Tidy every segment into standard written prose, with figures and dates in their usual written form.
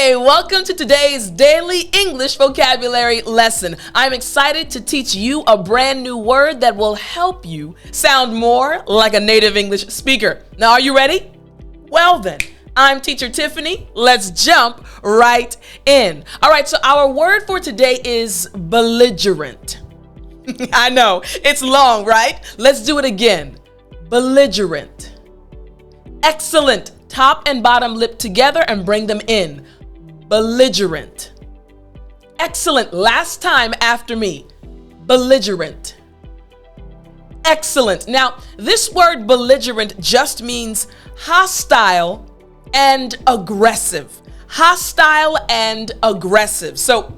Hey, welcome to today's daily English vocabulary lesson. I'm excited to teach you a brand new word that will help you sound more like a native English speaker. Now, are you ready? Well then, I'm teacher Tiffany. Let's jump right in. All right, so our word for today is belligerent. I know, it's long, right? Let's do it again. Belligerent. Excellent. Top and bottom lip together and bring them in. Belligerent. Excellent. Last time after me. Belligerent. Excellent. Now, this word belligerent just means hostile and aggressive. Hostile and aggressive. So,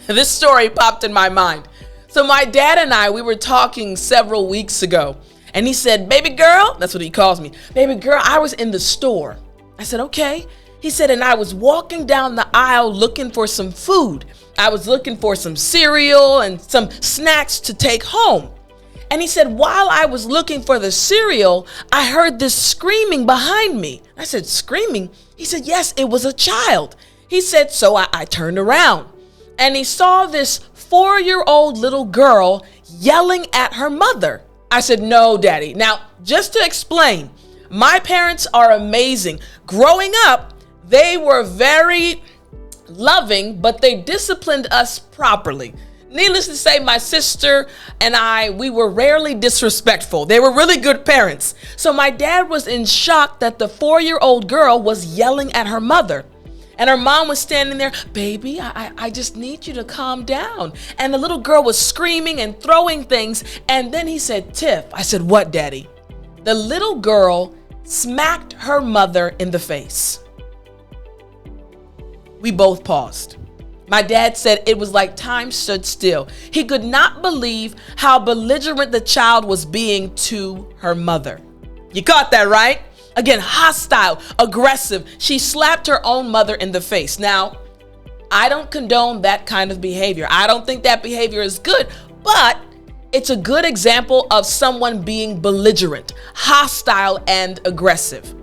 this story popped in my mind. So my dad and I, we were talking several weeks ago, and he said, "Baby girl," that's what he calls me, "Baby girl, I was in the store." I said, "Okay." He said, "And I was walking down the aisle looking for some food. I was looking for some cereal and some snacks to take home." And he said, "While I was looking for the cereal, I heard this screaming behind me." I said, "Screaming?" He said, "Yes, it was a child." He said, "So I turned around and he saw this 4-year-old little girl yelling at her mother." I said, "No, Daddy." Now, just to explain, my parents are amazing. Growing up, they were very loving, but they disciplined us properly. Needless to say, my sister and I, we were rarely disrespectful. They were really good parents. So my dad was in shock that the 4-year-old girl was yelling at her mother. And her mom was standing there, "Baby, I just need you to calm down." And the little girl was screaming and throwing things. And then he said, "Tiff." I said, "What, Daddy?" The little girl smacked her mother in the face. We both paused. My dad said it was like time stood still. He could not believe how belligerent the child was being to her mother. You caught that, right? Again, hostile, aggressive. She slapped her own mother in the face. Now, I don't condone that kind of behavior. I don't think that behavior is good, but it's a good example of someone being belligerent, hostile, and aggressive.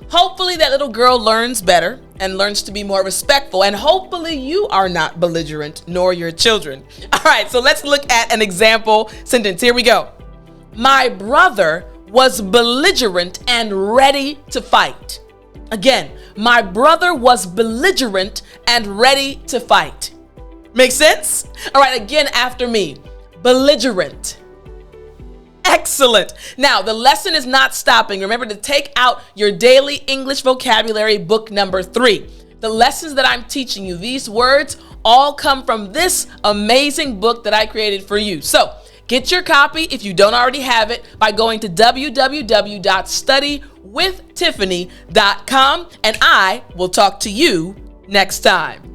Hopefully that little girl learns better and learns to be more respectful, and hopefully you are not belligerent, nor your children. All right, so let's look at an example sentence. Here we go. My brother was belligerent and ready to fight. Again, my brother was belligerent and ready to fight. Make sense? All right, again after me. Belligerent. Excellent. Now, the lesson is not stopping. Remember to take out your daily English vocabulary book number 3. The lessons that I'm teaching you, these words all come from this amazing book that I created for you. So, get your copy if you don't already have it by going to www.studywithtiffany.com, and I will talk to you next time.